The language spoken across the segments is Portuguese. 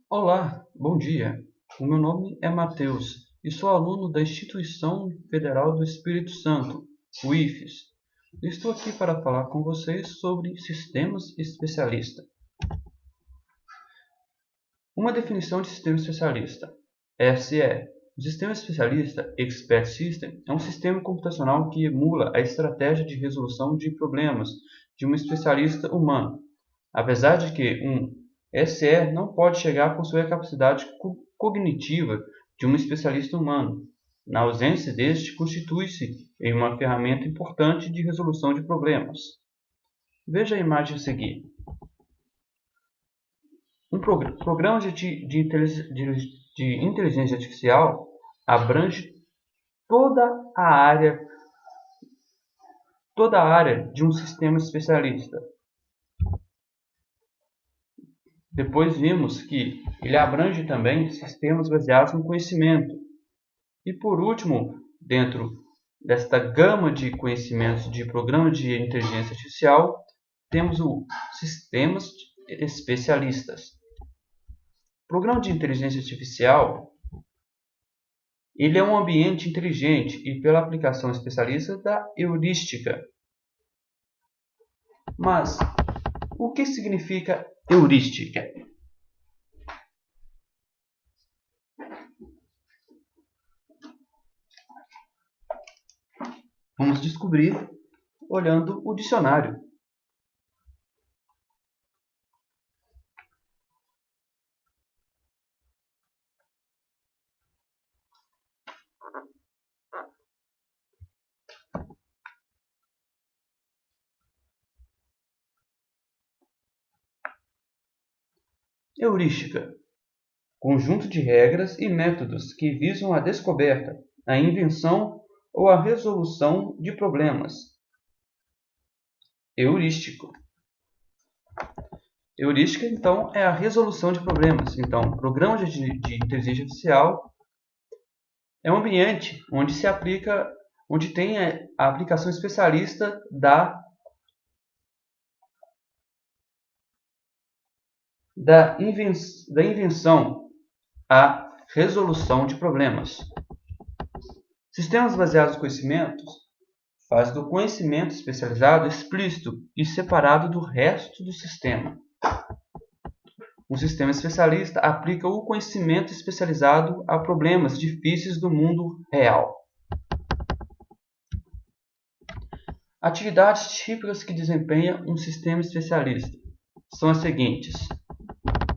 Olá, bom dia. O meu nome é Matheus e sou aluno da Instituição Federal do Espírito Santo, o IFES. Estou aqui para falar com vocês sobre sistemas especialista. Uma definição de sistema especialista. SE. O sistema especialista Expert System é um sistema computacional que emula a estratégia de resolução de problemas de um especialista humano. Apesar de que um SE não pode chegar a possuir a capacidade cognitiva de um especialista humano, na ausência deste, constitui-se em uma ferramenta importante de resolução de problemas. Veja a imagem a seguir. Um programa de inteligência artificial abrange toda a área toda a área de um sistema especialista. Depois vimos que ele abrange também sistemas baseados no conhecimento. E por último, dentro desta gama de conhecimentos de programas de inteligência artificial, temos os sistemas especialistas. O programa de inteligência artificial ele é um ambiente inteligente e pela aplicação especialista da heurística. Mas o que significa heurística? Vamos descobrir olhando o dicionário. Heurística: conjunto de regras e métodos que visam a descoberta, a invenção ou a resolução de problemas. Heurístico. Heurística, então, é a resolução de problemas. Então, programa de inteligência artificial é um ambiente onde tem a aplicação especialista da invenção à resolução de problemas. Sistemas baseados em conhecimentos faz do conhecimento especializado explícito e separado do resto do sistema. Um sistema especialista aplica o conhecimento especializado a problemas difíceis do mundo real. Atividades típicas que desempenha um sistema especialista são as seguintes: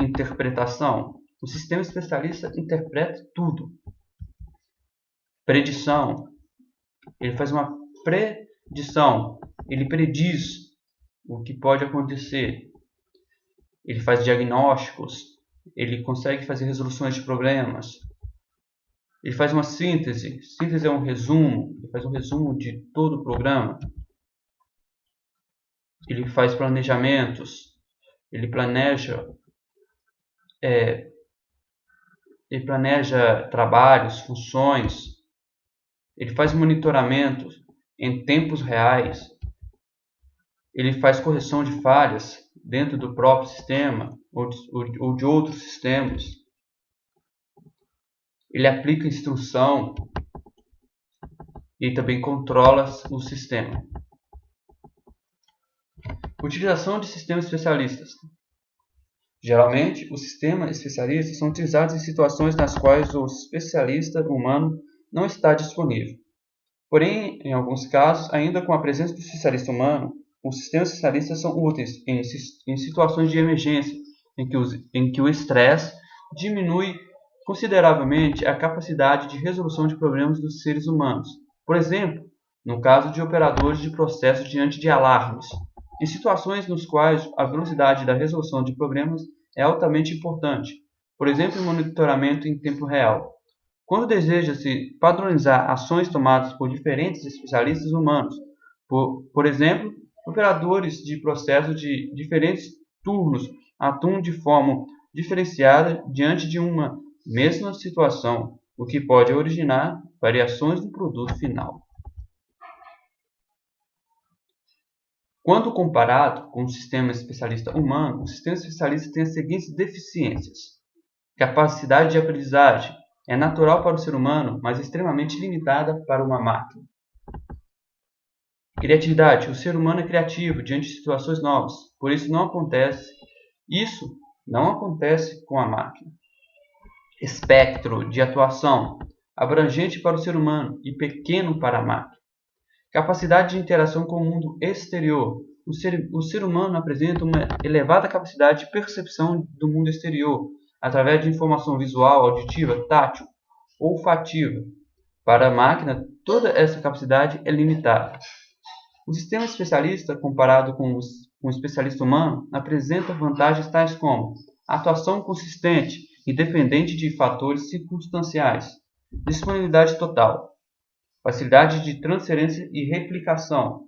interpretação. O sistema especialista interpreta tudo. Predição. Ele faz uma predição. Ele prediz o que pode acontecer. Ele faz diagnósticos. Ele consegue fazer resoluções de problemas. Ele faz uma síntese. Síntese é um resumo. Ele faz um resumo de todo o programa. Ele faz planejamentos. Ele planeja trabalhos, funções. Ele faz monitoramento em tempos reais. Ele faz correção de falhas dentro do próprio sistema ou de outros sistemas. Ele aplica instrução e também controla o sistema. Utilização de sistemas especialistas. Geralmente, os sistemas especialistas são utilizados em situações nas quais o especialista humano não está disponível. Porém, em alguns casos, ainda com a presença do especialista humano, os sistemas especialistas são úteis em situações de emergência, em que o estresse diminui consideravelmente a capacidade de resolução de problemas dos seres humanos. Por exemplo, no caso de operadores de processos diante de alarmes. Em situações nas quais a velocidade da resolução de problemas é altamente importante, por exemplo, em monitoramento em tempo real. Quando deseja-se padronizar ações tomadas por diferentes especialistas humanos, por exemplo, operadores de processos de diferentes turnos atuam de forma diferenciada diante de uma mesma situação, o que pode originar variações no produto final. Quando comparado com o sistema especialista humano, o sistema especialista tem as seguintes deficiências. Capacidade de aprendizagem é natural para o ser humano, mas extremamente limitada para uma máquina. Criatividade. O ser humano é criativo diante de situações novas, por isso isso não acontece com a máquina. Espectro de atuação. Abrangente para o ser humano e pequeno para a máquina. Capacidade de interação com o mundo exterior. O ser humano apresenta uma elevada capacidade de percepção do mundo exterior, através de informação visual, auditiva, tátil, olfativa. Para a máquina, toda essa capacidade é limitada. O sistema especialista, comparado com o especialista humano, apresenta vantagens tais como atuação consistente, independente de fatores circunstanciais, disponibilidade total, facilidade de transferência e replicação.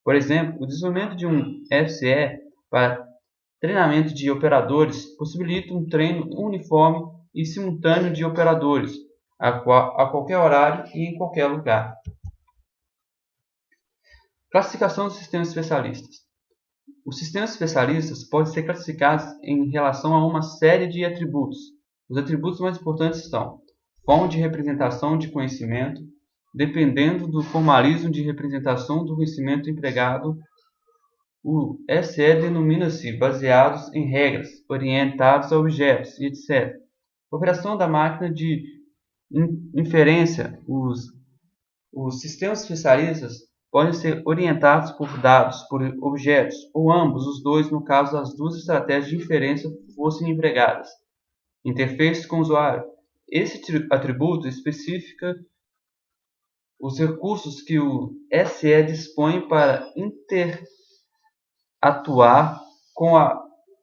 Por exemplo, o desenvolvimento de um FCE para treinamento de operadores possibilita um treino uniforme e simultâneo de operadores a qualquer horário e em qualquer lugar. Classificação dos sistemas especialistas. Os sistemas especialistas podem ser classificados em relação a uma série de atributos. Os atributos mais importantes são forma de representação de conhecimento. Dependendo do formalismo de representação do conhecimento empregado, o SE denomina-se baseados em regras, orientados a objetos, etc. Operação da máquina de inferência. Os sistemas especialistas podem ser orientados por dados, por objetos, ou ambos os dois no caso das duas estratégias de inferência fossem empregadas. Interface com o usuário. Esse atributo especifica os recursos que o SE dispõe para interatuar com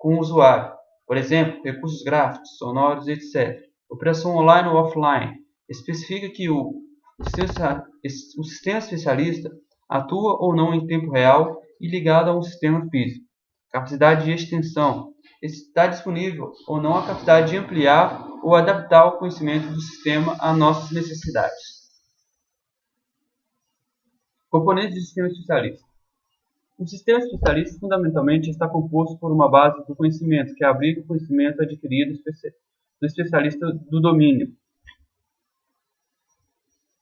o usuário. Por exemplo, recursos gráficos, sonoros, etc. Operação online ou offline. Especifica que o sistema especialista atua ou não em tempo real e ligado a um sistema físico. Capacidade de extensão. Está disponível ou não a capacidade de ampliar ou adaptar o conhecimento do sistema a nossas necessidades. Componentes do sistema especialista. O sistema especialista fundamentalmente está composto por uma base do conhecimento, que abriga o conhecimento adquirido do especialista do domínio.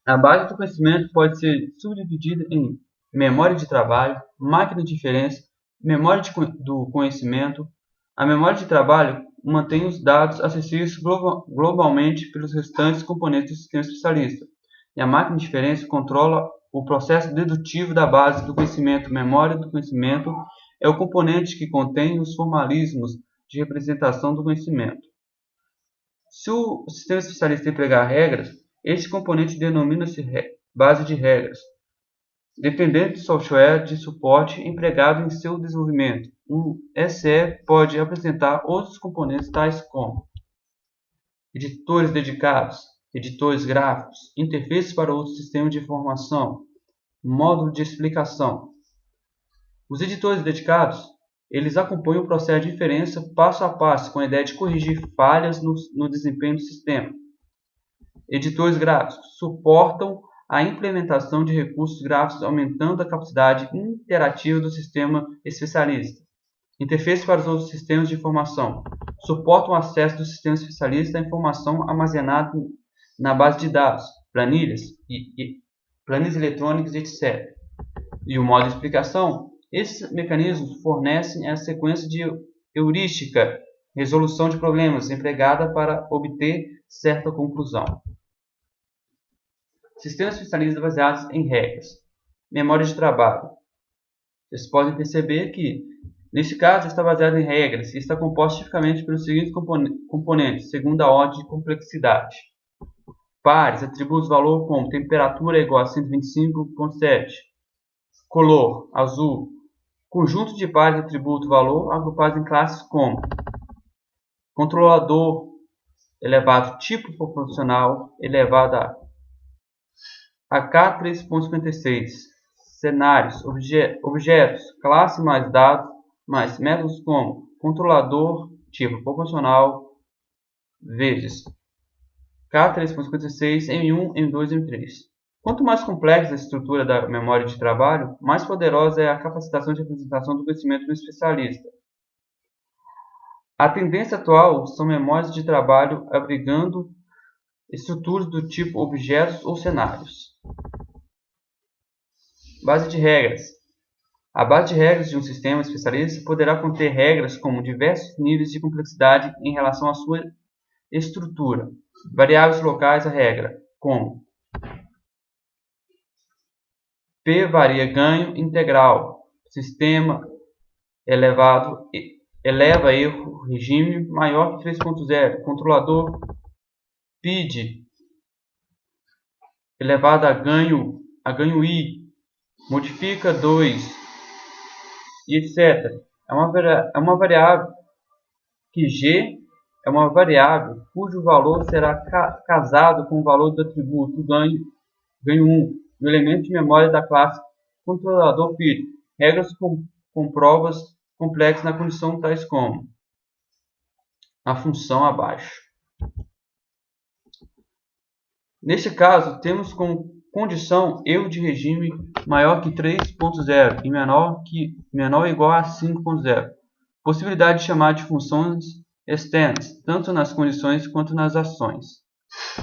A base do conhecimento pode ser subdividida em memória de trabalho, máquina de inferência, memória do conhecimento. A memória de trabalho mantém os dados acessíveis globalmente pelos restantes componentes do sistema especialista. E a máquina de inferência controla o processo dedutivo da base do conhecimento. Memória do conhecimento é o componente que contém os formalismos de representação do conhecimento. Se o sistema especialista empregar regras, este componente denomina-se base de regras, dependente do software de suporte empregado em seu desenvolvimento. Um SE pode apresentar outros componentes tais como editores dedicados, editores gráficos, interfaces para outros sistemas de informação, módulo de explicação. Os editores dedicados, eles acompanham o processo de inferência passo a passo, com a ideia de corrigir falhas no desempenho do sistema. Editores gráficos suportam a implementação de recursos gráficos, aumentando a capacidade interativa do sistema especialista. Interface para os outros sistemas de informação suportam o acesso do sistema especialista à informação armazenada na base de dados, planilhas eletrônicas, etc. E o modo de explicação. Esses mecanismos fornecem a sequência de heurística, resolução de problemas, empregada para obter certa conclusão. Sistemas especialistas baseados em regras. Memória de trabalho. Vocês podem perceber que, neste caso, está baseado em regras e está composto tipicamente pelos seguintes componentes, segundo a ordem de complexidade. Pares, atributos valor como temperatura é igual a 125.7, color, azul. Conjunto de pares, atributo, valor, agrupados em classes como controlador elevado tipo proporcional elevado a AK 3.56, cenários, objetos, classe mais dados, mais métodos como controlador tipo proporcional vezes K 3.56, M1, M2, M3. Quanto mais complexa a estrutura da memória de trabalho, mais poderosa é a capacitação de representação do conhecimento do especialista. A tendência atual são memórias de trabalho abrigando estruturas do tipo objetos ou cenários. Base de regras. A base de regras de um sistema especialista poderá conter regras como diversos níveis de complexidade em relação à sua estrutura. Variáveis locais à regra, como P varia ganho integral, sistema eleva erro regime maior que 3.0, controlador PID elevado a ganho I, modifica 2, e etc. É uma variável que G é uma variável cujo valor será casado com o valor do atributo ganho 1, no elemento de memória da classe controlador PID. Regras com provas complexas na condição tais como a função abaixo. Neste caso, temos como condição erro de regime maior que 3.0 e menor ou igual a 5.0. Possibilidade de chamar de funções externas, tanto nas condições quanto nas ações.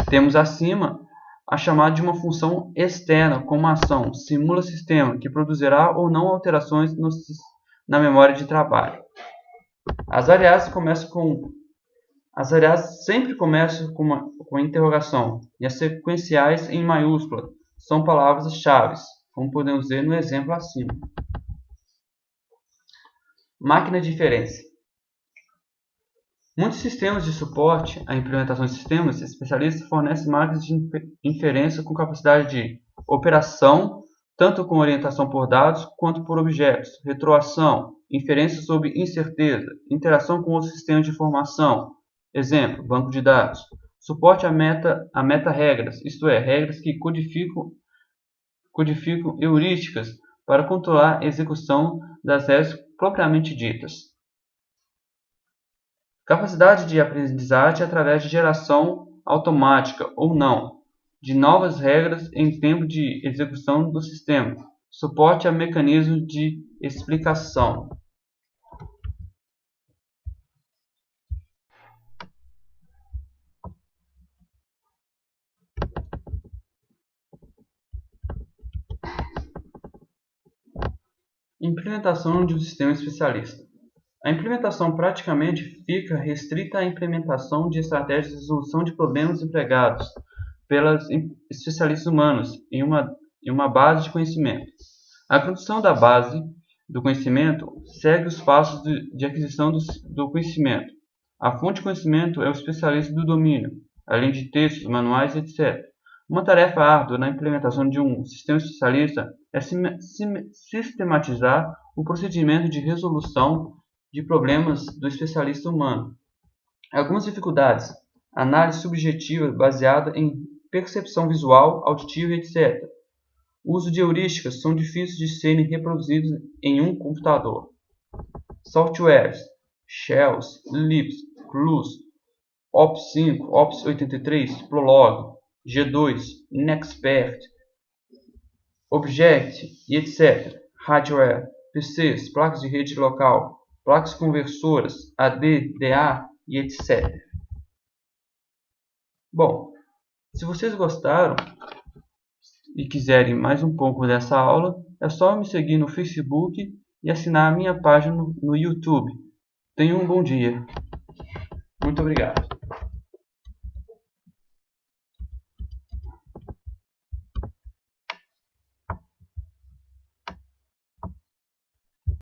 Temos acima a chamada de uma função externa como ação simula sistema que produzirá ou não alterações na memória de trabalho. As variáveis sempre começam com a interrogação e as sequenciais em maiúscula são palavras-chave, como podemos ver no exemplo acima. Máquina de inferência. Muitos sistemas de suporte à implementação de sistemas especialistas fornecem máquinas de inferência com capacidade de operação, tanto com orientação por dados quanto por objetos, retroação, inferência sobre incerteza, interação com outros sistemas de informação, exemplo, banco de dados, suporte a meta-regras, isto é, regras que codificam heurísticas para controlar a execução das regras propriamente ditas. Capacidade de aprendizagem através de geração automática ou não de novas regras em tempo de execução do sistema. Suporte a mecanismos de explicação. Implementação de um sistema especialista. A implementação praticamente fica restrita à implementação de estratégias de resolução de problemas empregados pelos especialistas humanos em uma base de conhecimento. A produção da base do conhecimento segue os passos de aquisição do conhecimento. A fonte de conhecimento é o especialista do domínio, além de textos, manuais, etc. Uma tarefa árdua na implementação de um sistema especialista é sistematizar o procedimento de resolução de problemas do especialista humano. Algumas dificuldades: análise subjetiva baseada em percepção visual, auditiva, etc. O uso de heurísticas são difíceis de serem reproduzidos em um computador. Softwares: Shells, Lisp, Clues, Op5, Ops83, Prolog, G2, Nexpert, Object e etc. Hardware: PCs, placas de rede local, placas conversoras, AD, DA e etc. Bom, se vocês gostaram e quiserem mais um pouco dessa aula, é só me seguir no Facebook e assinar a minha página no YouTube. Tenham um bom dia. Muito obrigado.